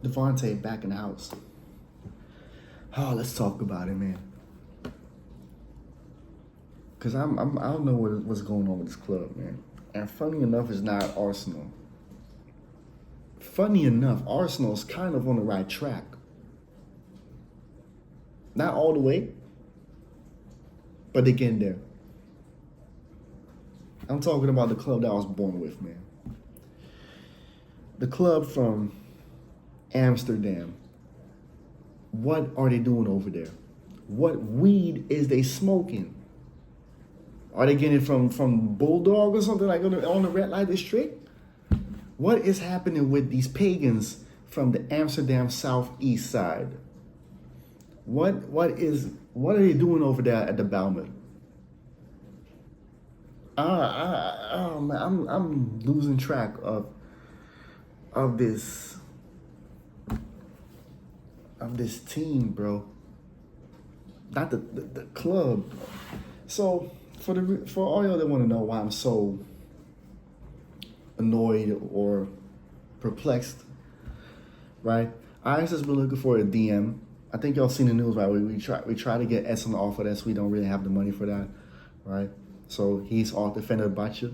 Devontae back in the house. Oh, let's talk about it, man. Cause I don't know what's going on with this club, man. And funny enough, it's not Arsenal. Funny enough, Arsenal's kind of on the right track. Not all the way, but they're getting there. I'm talking about the club that I was born with, man. The club from Amsterdam. What are they doing over there? What weed is they smoking? Are they getting it from Bulldog or something like on the red light district? What is happening with these pagans from the Amsterdam southeast side? What are they doing over there at the Balmond? I'm losing track of this team, bro. Not the club. So for all y'all that want to know why I'm so annoyed or perplexed, right? Ajax has been looking for a DM. I think y'all seen the news, right? We try to get Edson off of this. We don't really have the money for that, right? So he's off defender Bacha.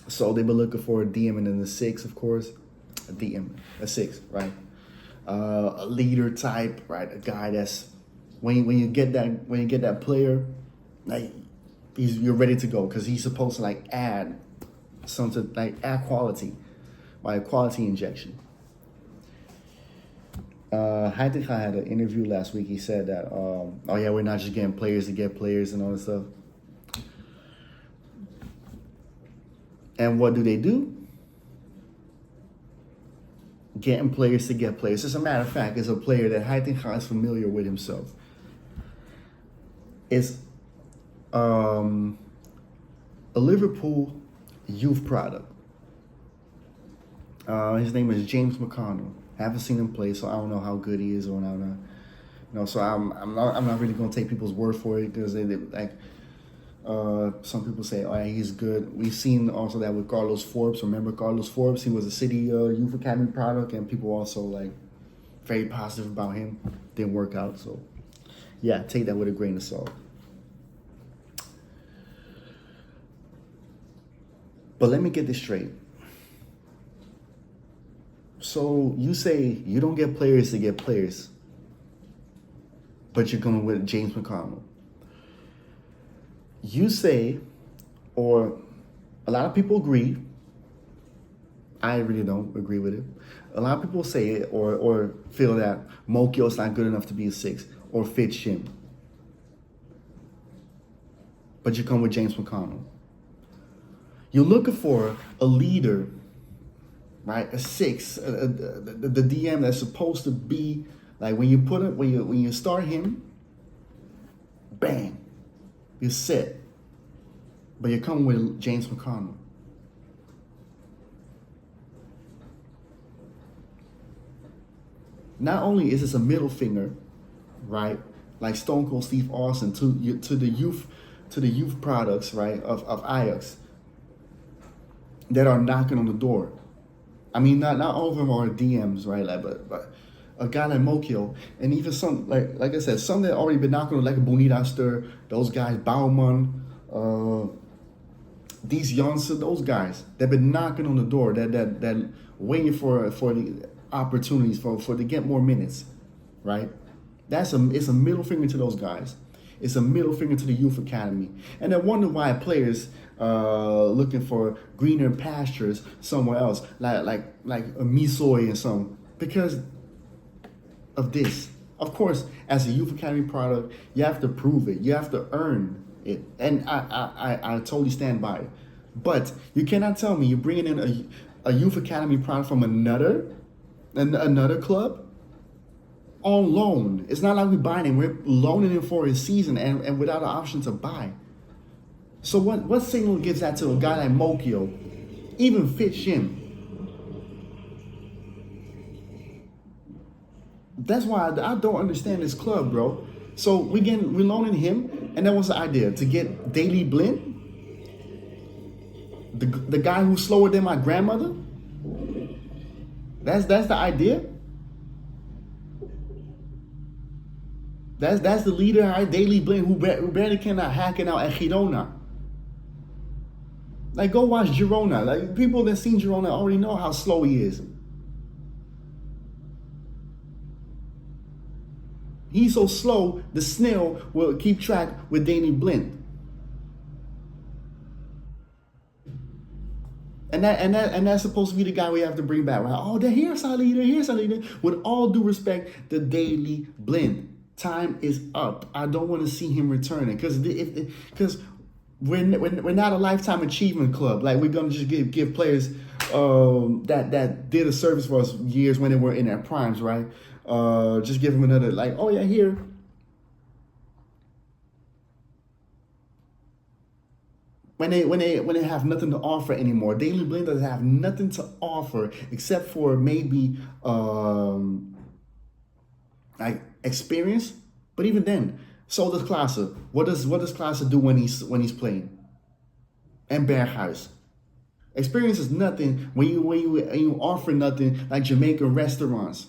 So they've been looking for a DM and then the 6, of course. A 6, right? A leader type, right? A guy that's when you get that player, like you're ready to go because he's supposed to like add something, like add quality, by a quality injection. I think I had an interview last week. He said that, oh yeah, we're not just getting players to get players and all this stuff. And what do? Getting players to get players. As a matter of fact, it's a player that Heitinga is familiar with himself. It's a Liverpool youth product. His name is James McConnell. Haven't seen him play, so I don't know how good he is or not. So I'm not really gonna take people's word for it because they like. Some people say, oh, yeah, he's good. We've seen also that with Carlos Forbes. Remember Carlos Forbes? He was a City Youth Academy product, and people also like very positive about him. Didn't work out, so yeah, take that with a grain of salt. But let me get this straight. So you say you don't get players to get players, but you're going with James McConnell. You say, or a lot of people agree, I really don't agree with it. A lot of people say it or feel that Mokio's not good enough to be a 6 or fits him. But you come with James McConnell. You're looking for a leader, right? A 6, the DM that's supposed to be like when you start him, bang. You're set. But you're coming with James McConnell. Not only is this a middle finger, right? Like Stone Cold Steve Austin to the youth products, right, of Ajax that are knocking on the door. I mean, not all of them are DMs, right? Like, but a guy like Mokio, and even some like I said, some that already been knocking on, like Bonitaster, those guys, Bauman, these Janssen, those guys that been knocking on the door, that waiting for the opportunities for to get more minutes, right? It's a middle finger to those guys. It's a middle finger to the youth academy, and I wonder why players looking for greener pastures somewhere else, like a Misoy and some, because of this. Of course, as a youth academy product, you have to prove it. You have to earn it, and I totally stand by it. But you cannot tell me you're bringing in a youth academy product from another club on loan. It's not like we're buying him. We're loaning him for a season and without an option to buy. So what signal gives that to a guy like Mokio, even Fitch him? That's why I don't understand this club, bro. So we're loaning him, and that was the idea, to get Daily Blind, the guy who's slower than my grandmother. That's the idea. That's the leader, right? Daily Blind, who barely cannot hack it out at Girona. Like, go watch Girona. Like, people that seen Girona already know how slow he is. He's so slow, the snail will keep track with Daily Blind. And that's supposed to be the guy we have to bring back, right? Oh, here's our leader, here's our leader. With all due respect, the Daily Blind. Time is up. I don't want to see him returning because we're not a lifetime achievement club. Like, we're gonna just give players that did a service for us years when they were in their primes, right? Just give them another, like, oh yeah, here. When they have nothing to offer anymore, Daily Blind doesn't have nothing to offer except for maybe like experience. But even then, so does Klaassen. What does Klaassen do when he's playing? And Berghuis. Experience is nothing when you offer nothing, like Jamaican restaurants.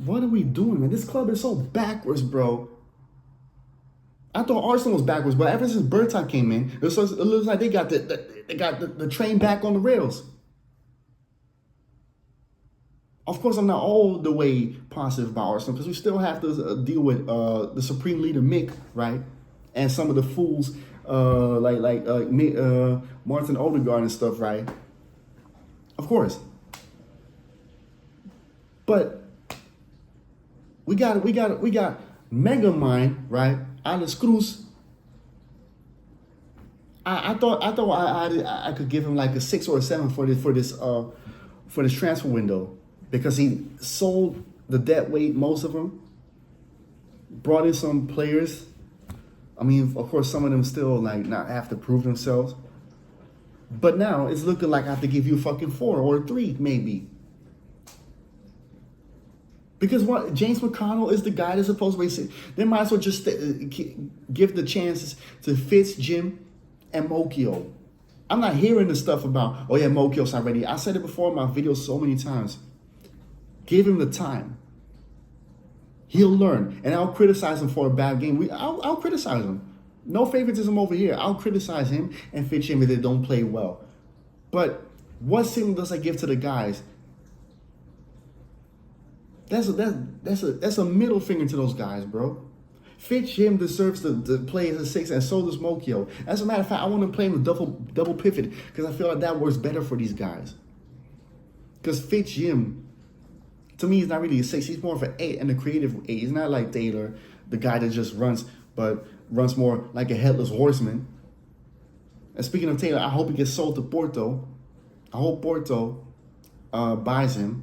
What are we doing, man? This club is so backwards, bro. I thought Arsenal was backwards, but ever since Berta came in, it looks like they got the train back on the rails. Of course, I'm not all the way positive about Arsenal because we still have to deal with the supreme leader Mick, right, and some of the fools like Martin Odegaard and stuff, right. Of course, but we got Megamind, right? Alex Cruz. I thought I could give him like a 6 or a 7 for this transfer window because he sold the dead weight, most of them. Brought in some players. I mean, of course, some of them still like not have to prove themselves. But now it's looking like I have to give you a fucking 4 or 3 maybe. Because what James McConnell is the guy that's supposed to be. They might as well just give the chances to Fitz, Jim, and Mokio. I'm not hearing the stuff about, oh yeah, Mokio's not ready. I said it before in my videos so many times. Give him the time. He'll learn. And I'll criticize him for a bad game. I'll criticize him. No favoritism over here. I'll criticize him and Fitz Jim if they don't play well. But what signal does I give to the guys? That's a middle finger to those guys, bro. Fitz Jim deserves to play as a 6, and so does Mokio. As a matter of fact, I want to play him with double pivot because I feel like that works better for these guys. Because Fitz Jim, to me, he's not really a 6. He's more of an 8 and a creative 8. He's not like Taylor, the guy that just runs, but runs more like a headless horseman. And speaking of Taylor, I hope he gets sold to Porto. I hope Porto buys him.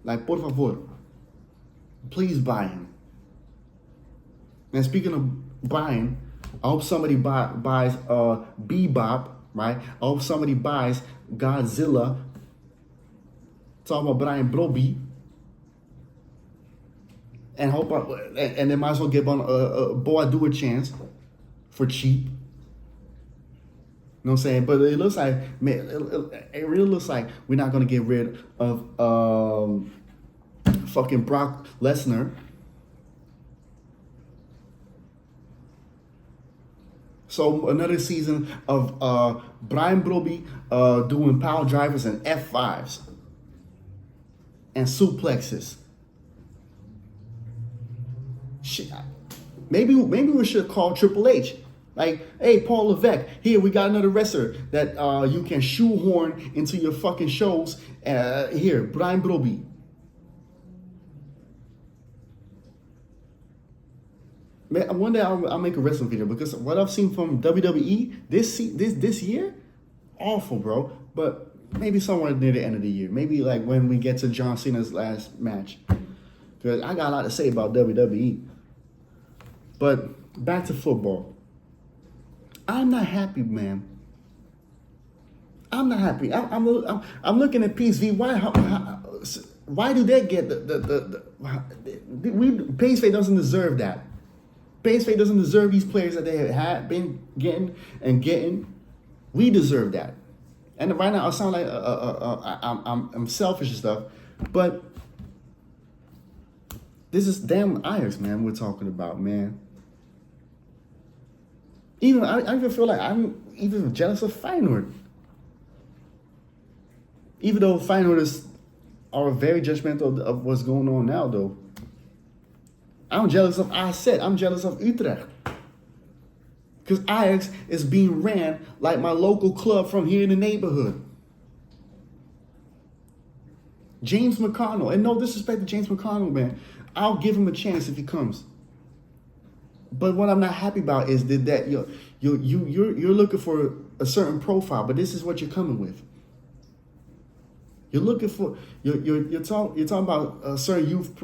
Like, por favor, please buy him. And speaking of buying, I hope somebody buys Bebop, right? I hope somebody buys Godzilla. Talking about Brian Broby. And hope and they might as well give on Boadu a chance for cheap. You know what I'm saying? But it looks like, man, it really looks like we're not going to get rid of fucking Brock Lesnar. So another season of Brian Broby doing power drivers and F5s and suplexes. Shit. Maybe we should call Triple H. Like, hey, Paul Levesque, here, we got another wrestler that you can shoehorn into your fucking shows. Here, Brian Broby. Man, one day I'll make a wrestling video because what I've seen from WWE this year, awful, bro. But maybe somewhere near the end of the year. Maybe like when we get to John Cena's last match. Because I got a lot to say about WWE. But back to football. I'm not happy, man. I'm not happy. I'm looking at PSV. Why do they get the PSV doesn't deserve that? PSV doesn't deserve these players that they had been getting. We deserve that. And right now, I sound like I'm selfish and stuff, but this is damn Ajax, man. We're talking about, man. Even I even feel like I'm even jealous of Feyenoord. Even though Feyenoord are very judgmental of what's going on now, though. I'm jealous of AZ. I'm jealous of Utrecht. Because Ajax is being ran like my local club from here in the neighborhood. James McConnell, and no disrespect to James McConnell, man. I'll give him a chance if he comes. But what I'm not happy about is that you're looking for a certain profile, but this is what you're coming with. You're looking for you're talking about certain youth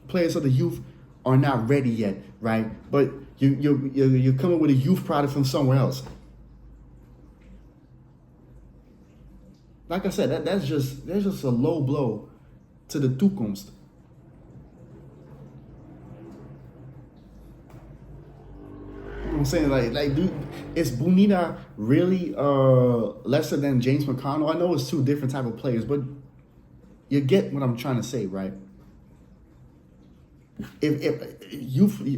players of the youth are not ready yet, right? But you're coming with a youth product from somewhere else. Like I said, that's just a low blow to the toekomst. You know what I'm saying? Dude, is Bonita really lesser than James McConnell? I know it's two different type of players, but you get what I'm trying to say, right? If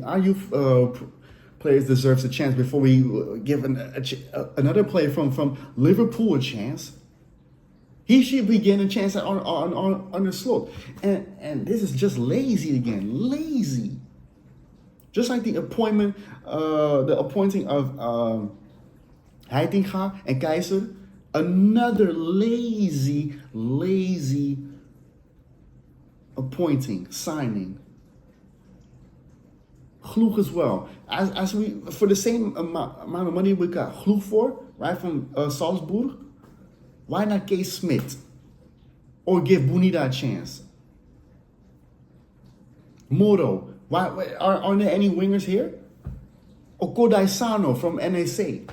our youth players deserves a chance before we give another player from Liverpool a chance, he should be getting a chance on the slope. And this is just lazy again, lazy. Just like the appointing of Heitinga and Keizer, another lazy signing. Gloeg as well. As we for the same amount of money we got Gloeg for, right, from Salzburg, why not Kees Smit? Or give Bonita a chance? Moro. Why aren't there any wingers here? Or Kodai Sano from NAC.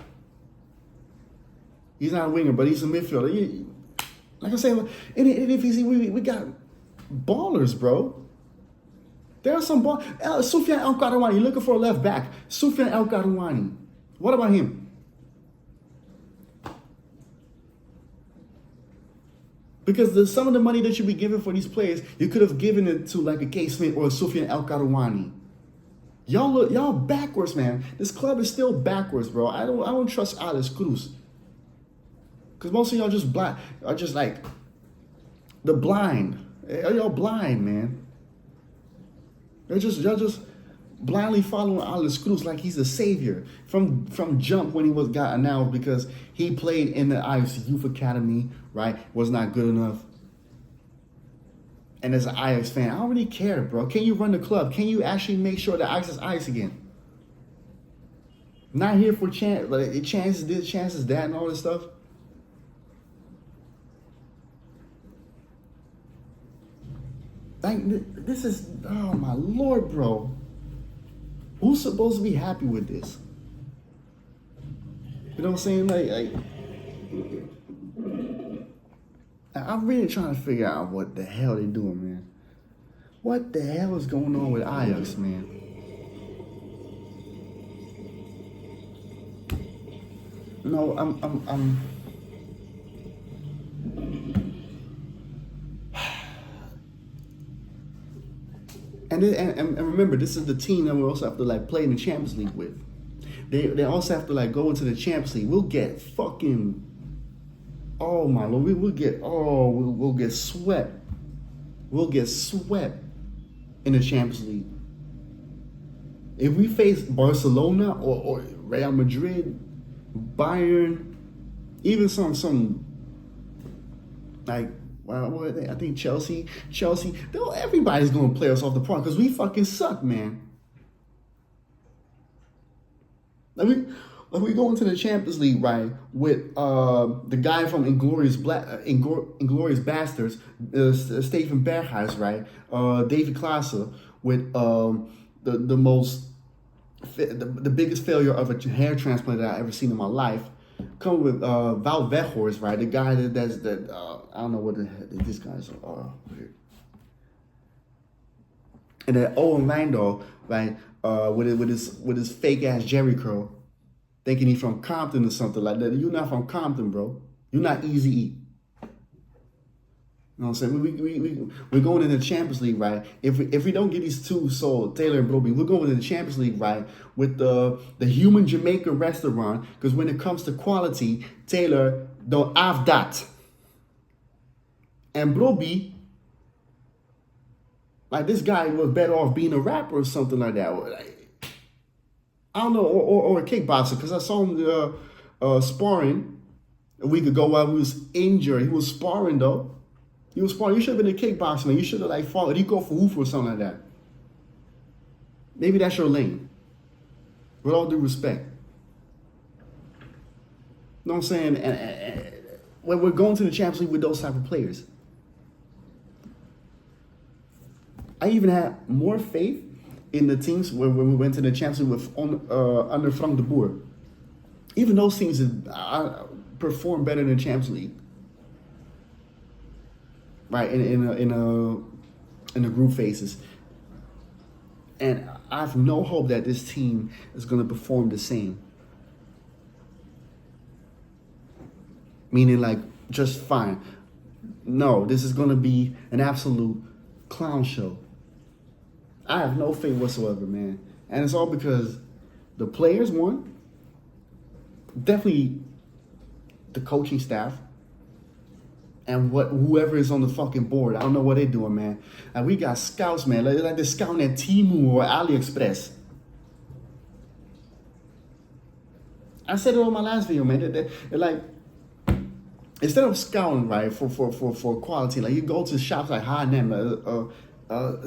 He's not a winger, but he's a midfielder. Like I said, in the we got ballers, bro. There are some ball. Soufiane El Karouani, you're looking for a left back. Soufiane El Karouani. What about him? Because some of the money that you be giving for these players, you could have given it to like a K. Smith or a Soufiane El Karouani. Y'all backwards, man. This club is still backwards, bro. I don't trust Alex Cruz. Because most of y'all just blind, are just like the blind. Y'all blind, man. Y'all just blindly following Alex Cruz like he's a savior from jump when he got announced because he played in the Ajax Youth Academy, right? Was not good enough. And as an Ajax fan, I don't really care, bro. Can you run the club? Can you actually make sure that Ajax is Ajax again? Not here for chances this, chances that, and all this stuff. Like, this is, oh my Lord, bro. Who's supposed to be happy with this? You know what I'm saying? I'm really trying to figure out what the hell they doing, man. What the hell is going on with Ajax, man? No, I'm And remember, this is the team that we also have to like play in the Champions League with. They also have to like go into the Champions League. We'll get fucking, oh my Lord, we'll get swept. We'll get swept in the Champions League. If we face Barcelona or Real Madrid, Bayern, even some like, well, what are they? I think Chelsea. Everybody's going to play us off the park because we fucking suck, man. Like we go into the Champions League, right, with the guy from Inglorious Bastards, Steven Berghuis, right, David Klaassen, with the biggest failure of a hair transplant that I've ever seen in my life. Come with Wout Weghorst, right? The guy that I don't know what these guys are weird. And then Owen Wijndal, right? with his fake ass Jerry curl, thinking he's from Compton or something like that. You're not from Compton, bro. You're not Easy E. You know what I'm saying? We're going in the Champions League, right? If we don't get these two, so Taylor and Broby, we're going in the Champions League, right? With the human Jamaican restaurant, because when it comes to quality, Taylor don't have that. And Broby, like this guy was better off being a rapper or something like that. Like, I don't know, or a kickboxer, because I saw him sparring a week ago while he was injured. He was sparring though. He was sparring. You should have been a kickboxer, man. You should have like fought. He go for hoof or something like that. Maybe that's your lane. With all due respect. You know what I'm saying? And when we're going to the Champions League with those type of players, I even had more faith in the teams when we went to the Champions League with under Frank de Boer. Even those teams perform better in the Champions League. Right, in the group phases. And I have no hope that this team is going to perform the same. Meaning like, just fine. No, this is going to be an absolute clown show. I have no faith whatsoever, man. And it's all because the players, one, definitely the coaching staff, and whoever is on the fucking board. I don't know what they're doing, man. And we got scouts, man. Like they're scouting at Temu or AliExpress. I said it on my last video, man. They're like, instead of scouting, right, for quality, like you go to shops like H&M,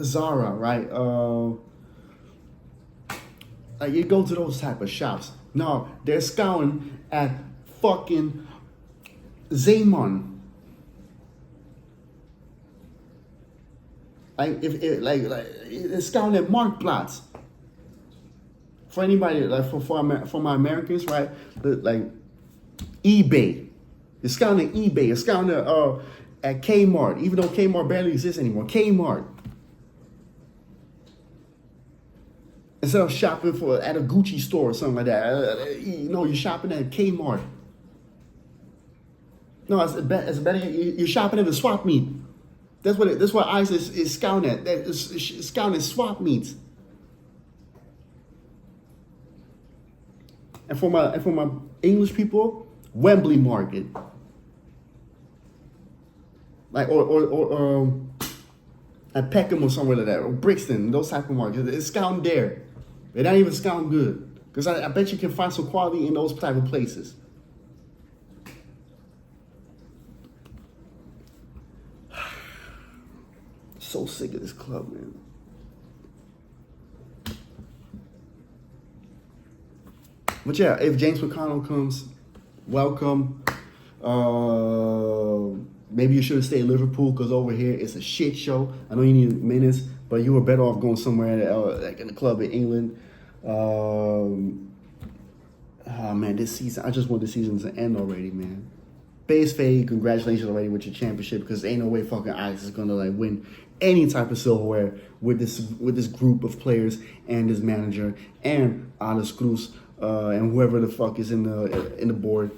Zara, right? Like you go to those type of shops. No, they're scouting at fucking Zeeman. Like it's scouting at Marktplaats. For anybody, like for my Americans, right? Like eBay. It's scouting at eBay. It's scouting at Kmart, even though Kmart barely exists anymore. Kmart. Instead of shopping at a Gucci store or something like that, you're shopping at Kmart. No, it's better. You're shopping at a swap meet. That's what ICE is scouting at. It's scouting at swap meets. And for my English people, Wembley Market. Like or at Peckham or somewhere like that, or Brixton, those type of markets. It's scouting there. They're not even scouting good. Because I bet you can find some quality in those type of places. So sick of this club, man. But yeah, if James McConnell comes, welcome. Maybe you should have stayed in Liverpool because over here it's a shit show. I know you need minutes, but you were better off going somewhere like in the club in England. Oh man, this season, I just want the season to end already, man. Base fade, congratulations already with your championship, because ain't no way fucking Ajax is gonna like win any type of silverware with this group of players and this manager and Alex Cruz and whoever the fuck is in the board.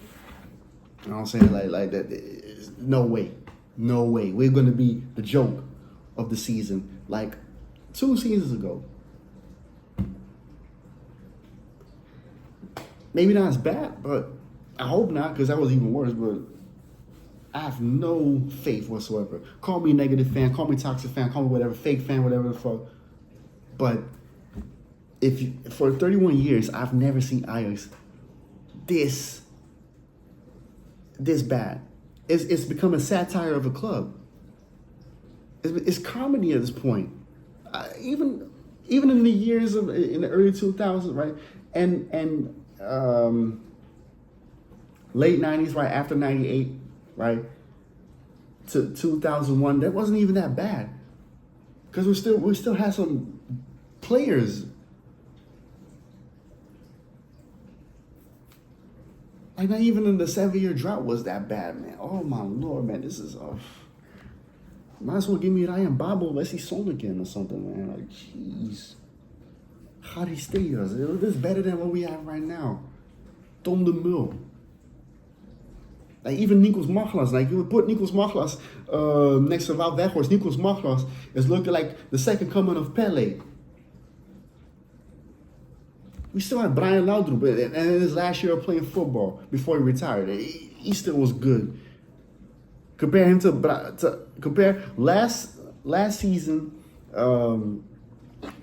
You know what I'm saying? Like that. No way. We're gonna be the joke of the season, like 2 seasons ago. Maybe not as bad, but I hope not, because that was even worse. But I have no faith whatsoever. Call me negative fan, call me toxic fan, call me whatever, fake fan, whatever the fuck. But for 31 years, I've never seen Ajax this bad. It's become a satire of a club. It's comedy at this point. Even in the years in the early 2000s, right, and late 90s, right after 98, right to 2001, that wasn't even that bad, because we still had some players. Like not even in the 7-year drought was that bad, man. Oh my lord, man, this is might as well give me Ryan Babel, Wesley Smokin or something, man. Like, jeez. Gaat die steden? This is better than what we have right now. Tom de Mul. Like even Nikos Maglas, like you would put Nikos Maglas next to Wout Weghorst. Nikos Maglas is looking like the second coming of Pele. We still had Brian Laudrup, and his last year of playing football before he retired. He still was good. Compare him to compare last season.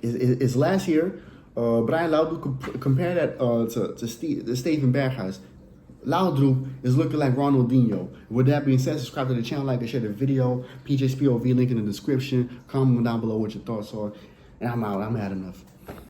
Is last year. Brian Laudrup, compare that to Steven Berghuis. Laudrup is looking like Ronaldinho. With that being said, subscribe to the channel, like and share the video. PJ's POV link in the description. Comment down below what your thoughts are. And I'm out. I'm had enough.